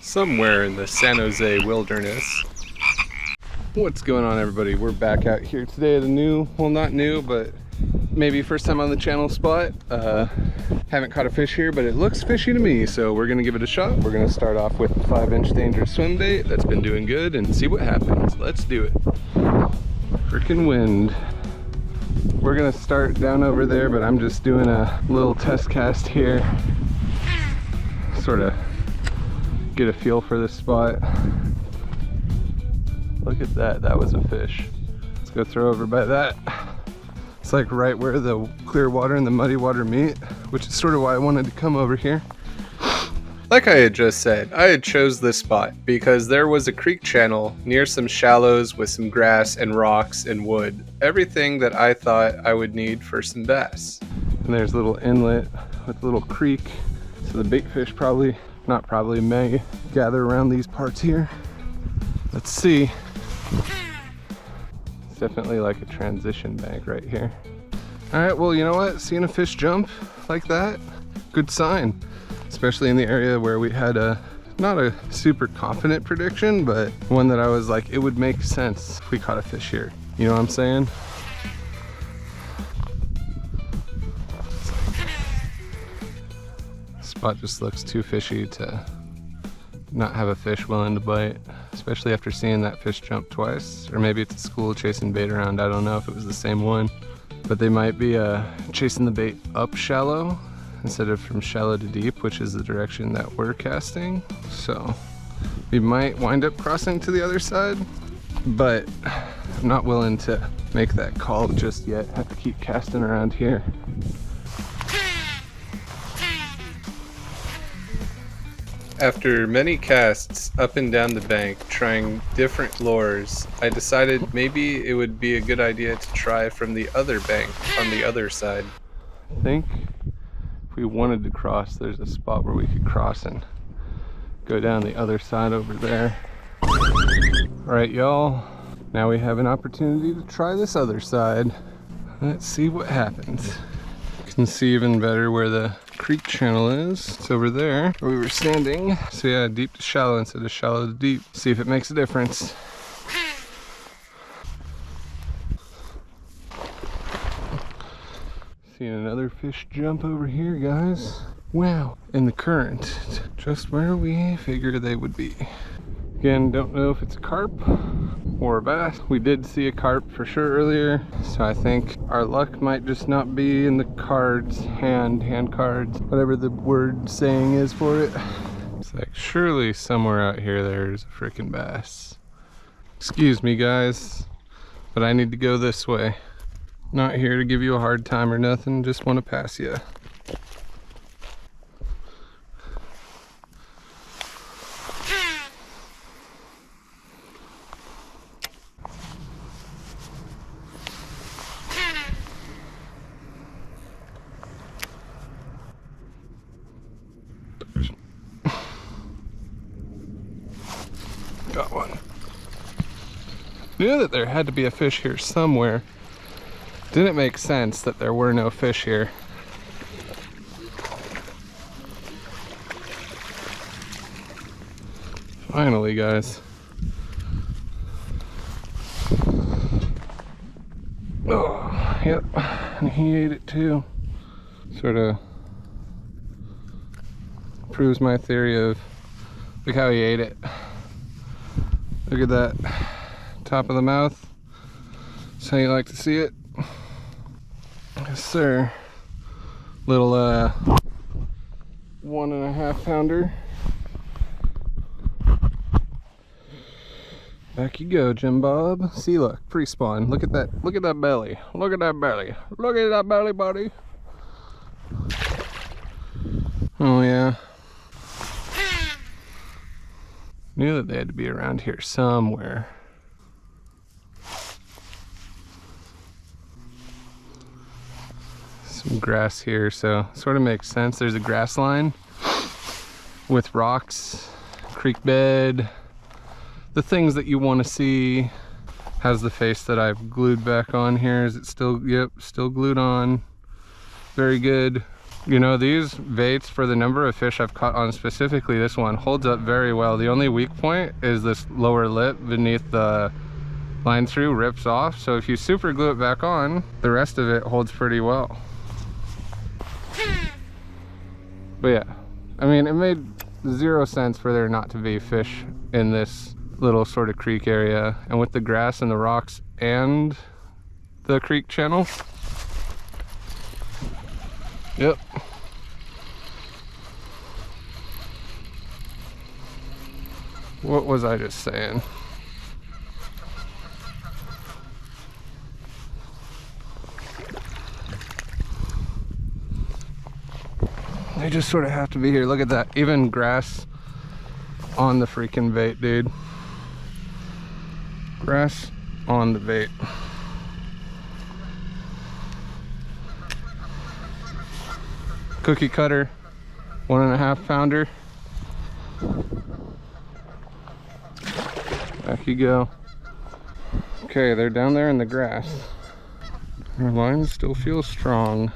somewhere in the San Jose wilderness. What's going on, everybody? We're back out here today at a new, well, not new, but maybe first time on the channel spot. Haven't caught a fish here, but it looks fishy to me, so we're gonna give it a shot. We're gonna start off with the 5-inch Daingerous swim bait that's been doing good and see what happens. Let's do it. Frickin' wind. We're gonna start down over there, but I'm just doing a little test cast here. Sort of get a feel for this spot. Look at that, that was a fish. Let's go throw over by that. It's like right where the clear water and the muddy water meet, which is sort of why I wanted to come over here. Like I had just said, I had chose this spot because there was a creek channel near some shallows with some grass and rocks and wood. Everything that I thought I would need for some bass. And there's a little inlet with a little creek, so the bait fish may gather around these parts here. Let's see. It's definitely like a transition bank right here. All right, well, you know what? Seeing a fish jump like that, good sign. Especially in the area where we had not a super confident prediction, but one that I was like, it would make sense if we caught a fish here. You know what I'm saying? Spot just looks too fishy to not have a fish willing to bite, especially after seeing that fish jump twice. Or maybe it's a school chasing bait around. I don't know if it was the same one, but they might be chasing the bait up shallow instead of from shallow to deep, which is the direction that we're casting. So we might wind up crossing to the other side, but I'm not willing to make that call just yet. Have to keep casting around here. After many casts up and down the bank trying different lures, I decided maybe it would be a good idea to try from the other bank on the other side. I think if we wanted to cross, there's a spot where we could cross and go down the other side over there. All right, y'all, now we have an opportunity to try this other side. Let's see what happens. You can see even better where the creek channel is. It's over there where we were standing. So yeah, deep to shallow instead of shallow to deep. See if it makes a difference. Seeing another fish jump over here, guys. Wow, in the current, just where we figure they would be. Again, don't know if it's a carp or a bass. We did see a carp for sure earlier, so I think our luck might just not be in the cards, hand cards, whatever the word saying is for it. It's like, surely somewhere out here there's a freaking bass. Excuse me, guys, but I need to go this way. Not here to give you a hard time or nothing, just want to pass you. Got one. Knew that there had to be a fish here somewhere. Didn't make sense that there were no fish here. Finally, guys. Oh, yep, and he ate it too. Sort of proves my theory of, look how he ate it. Look at that, top of the mouth. That's how you like to see it. Yes, sir. Little 1.5 pounder. Back you go, Jim Bob. See, look, Prespawn. Look at that. Look at that belly. Look at that belly. Look at that belly, buddy. Oh yeah. Knew that they had to be around here somewhere. Some grass here, so sort of makes sense. There's a grass line with rocks, creek bed, the things that you want to see. How's the face that I've glued back on here? Is it still, yep, still glued on. Very good. You know, these baits, for the number of fish I've caught on, specifically this one, holds up very well. The only weak point is this lower lip beneath the line through rips off. So if you super glue it back on, the rest of it holds pretty well. But yeah, I mean, it made 0 sense for there not to be fish in this little sort of creek area. And with the grass and the rocks and the creek channel, yep. What was I just saying? They just sort of have to be here. Look at that. Even grass on the freaking bait, dude. Grass on the bait. Cookie cutter, 1.5 pounder. Back you go. Okay, they're down there in the grass. Our line still feels strong.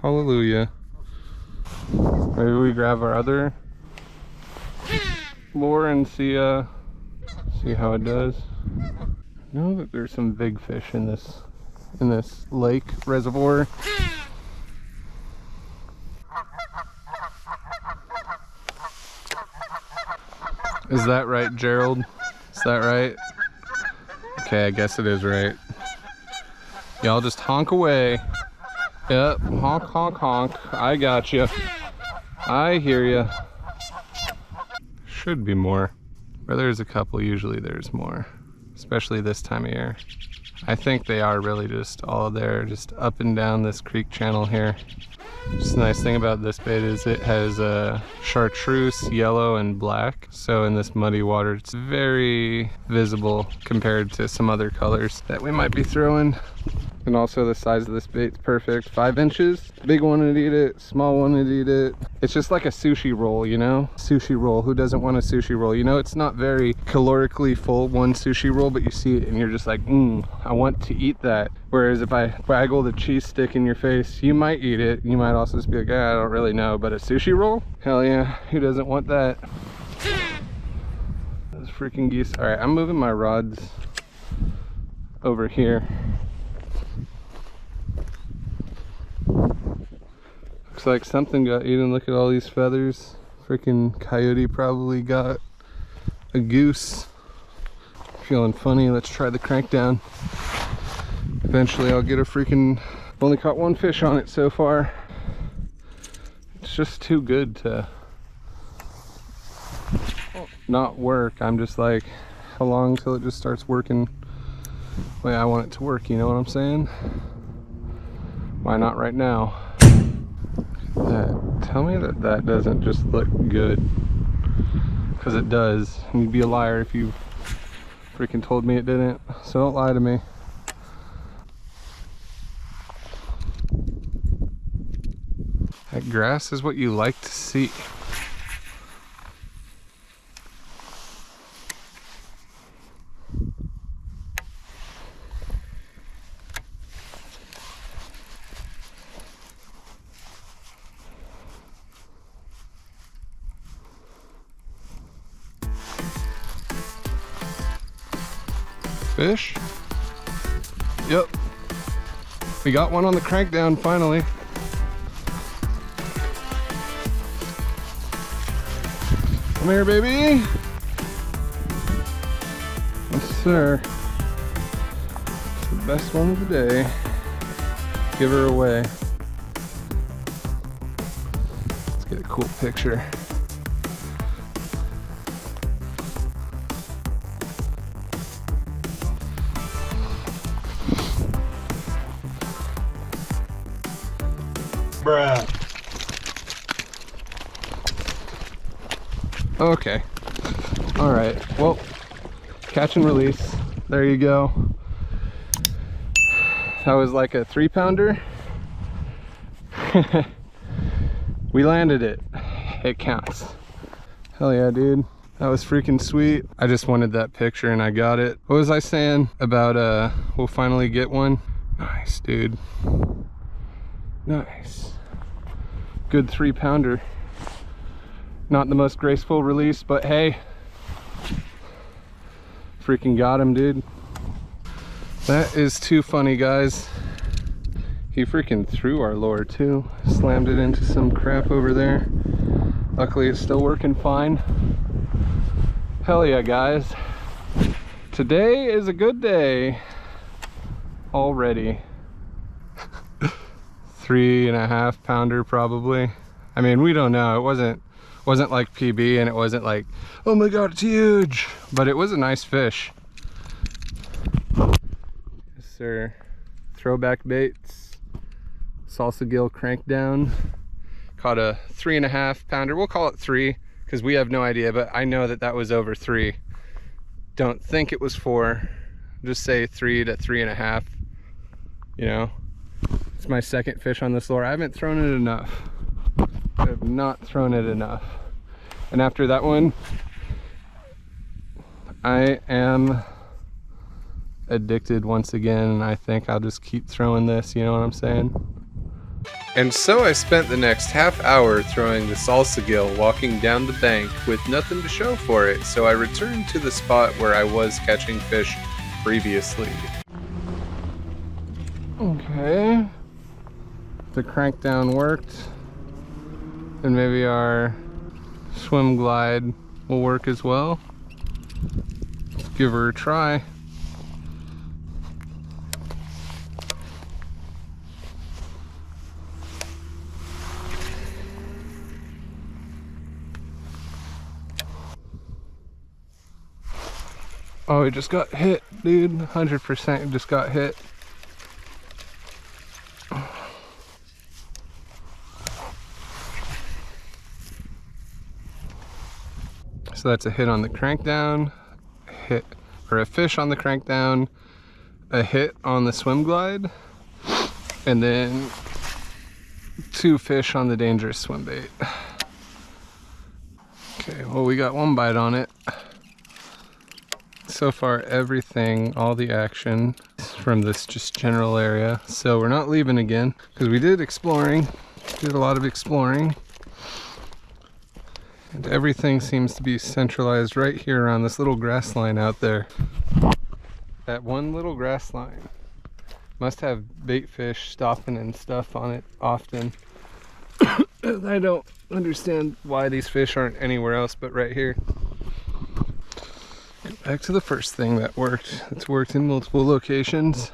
Hallelujah. Maybe we grab our other lure and see how it does. I know that there's some big fish in this lake reservoir. Is that right, Gerald? Is that right? Okay, I guess it is right. Y'all just honk away. Yep, honk, honk, honk. I got you. I hear you. Should be more. Where there's a couple, usually there's more. Especially this time of year. I think they are really just all there, just up and down this creek channel here. Just the nice thing about this bait is it has chartreuse, yellow, and black. So in this muddy water, it's very visible compared to some other colors that we might be throwing. And also the size of this bait's perfect. 5 inches. Big one would eat it, small one would eat it. It's just like a sushi roll, you know? Sushi roll, who doesn't want a sushi roll? You know, it's not very calorically full, one sushi roll, but you see it and you're just like, I want to eat that. Whereas if I waggle the cheese stick in your face, you might eat it. You might also just be like, I don't really know. But a sushi roll? Hell yeah, who doesn't want that? Those freaking geese. All right, I'm moving my rods over here. Looks like something got eaten. Look at all these feathers. Freaking coyote probably got a goose. Feeling funny. Let's try the crankdown. Eventually I'll get a freaking... I've only caught 1 fish on it so far. It's just too good to not work. I'm just like, how long till it just starts working the way I want it to work, you know what I'm saying? Why not right now? Tell me that that doesn't just look good, because it does. And you'd be a liar if you freaking told me it didn't, so don't lie to me. That grass is what you like to see. Fish? Yep. We got one on the crankdown finally. Come here, baby. Yes, sir. It's the best one of the day. Give her away. Let's get a cool picture. Bruh. Okay. All right. Well, catch and release. There you go. That was like a 3-pounder. We landed it. It counts. Hell yeah, dude. That was freaking sweet. I just wanted that picture and I got it. What was I saying about we'll finally get one? Nice, dude. Nice. Good 3-pounder. Not the most graceful release, but hey, freaking got him, dude. That is too funny, guys. He freaking threw our lure too. Slammed it into some crap over there. Luckily it's still working fine. Hell yeah, guys. Today is a good day already. 3.5 pounder probably. I mean, we don't know. It wasn't like PB, and it wasn't like, oh my god, it's huge, but it was a nice fish. Yes sir. Throwback baits, salsa gill crankdown. Caught a 3.5 pounder. We'll call it 3 because we have no idea, but I know that that was over 3. Don't think it was 4. Just say 3 to 3.5. You know, it's my second fish on this lure. I haven't thrown it enough. I have not thrown it enough. And after that one, I am addicted once again, and I think I'll just keep throwing this, you know what I'm saying? And so I spent the next half hour throwing the salsa gill, walking down the bank with nothing to show for it, so I returned to the spot where I was catching fish previously. Okay, the crankdown worked, and maybe our swim glide will work as well. Let's give her a try. Oh, it just got hit, dude. 100% just got hit. So that's a hit on the crankdown, hit, or a fish on the crankdown, a hit on the swim glide, and then 2 fish on the Daingerous swim bait. Okay, well, we got 1 bite on it. So far, everything, all the action is from this just general area. So we're not leaving again because we did exploring, did a lot of exploring. And everything seems to be centralized right here around this little grass line out there. That one little grass line must have bait fish stopping and stuff on it often. I don't understand why these fish aren't anywhere else but right here. Back to the first thing that worked. It's worked in multiple locations.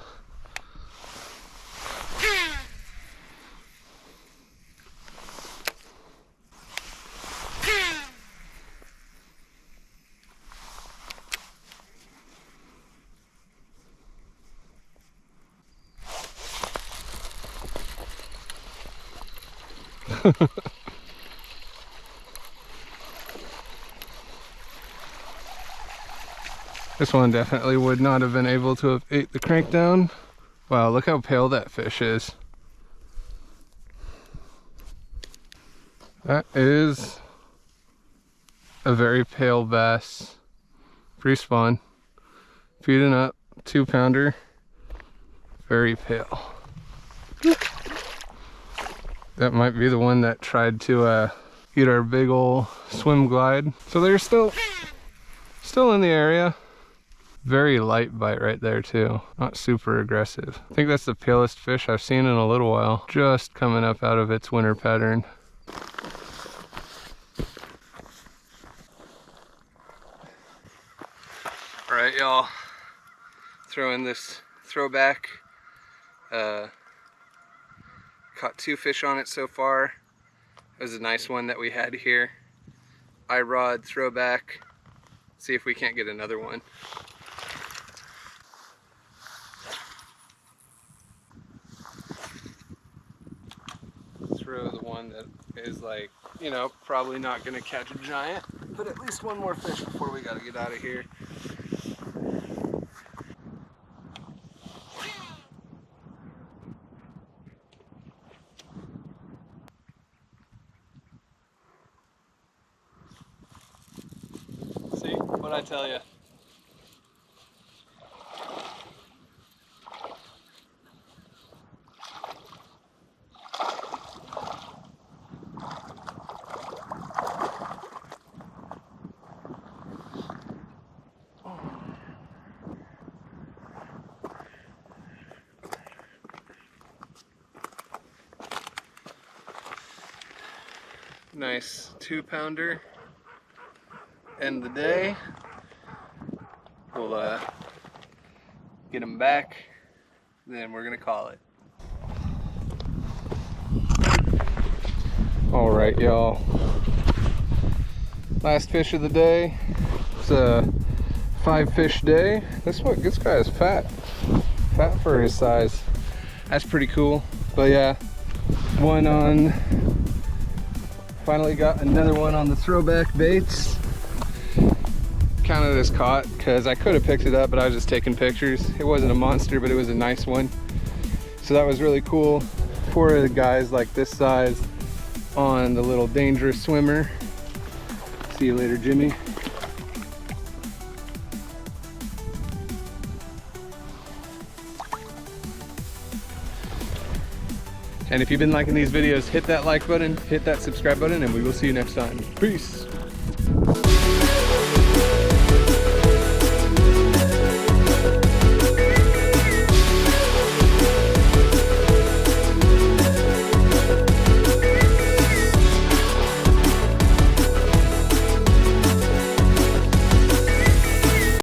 This one definitely would not have been able to have ate the crankdown. Wow, look how pale that fish is. That is a very pale bass. Prespawn. Feeding up, 2-pounder. Very pale. That might be the one that tried to eat our big ol' swim glide. So they're still in the area. Very light bite right there too. Not super aggressive. I think that's the palest fish I've seen in a little while. Just coming up out of its winter pattern. All right, y'all. Throwing this throwback. Caught 2 fish on it so far. It was a nice one that we had here. iRod throwback. See if we can't get another one. Throw the one that is like, you know, probably not gonna catch a giant, but at least 1 more fish before we gotta get out of here. See, what'd I tell you? Nice 2-pounder. End the day. We'll get him back, then we're gonna call it. All right, y'all. Last fish of the day. It's a 5-fish day. This guy is fat for his size. That's pretty cool. But yeah, finally got another one on the throwback baits. Counted as caught because I could have picked it up, but I was just taking pictures. It wasn't a monster, but it was a nice one. So that was really cool. 4 of the guys like this size on the little Daingerous swimmer. See you later, Jimmy. And if you've been liking these videos, hit that like button, hit that subscribe button, and we will see you next time. Peace.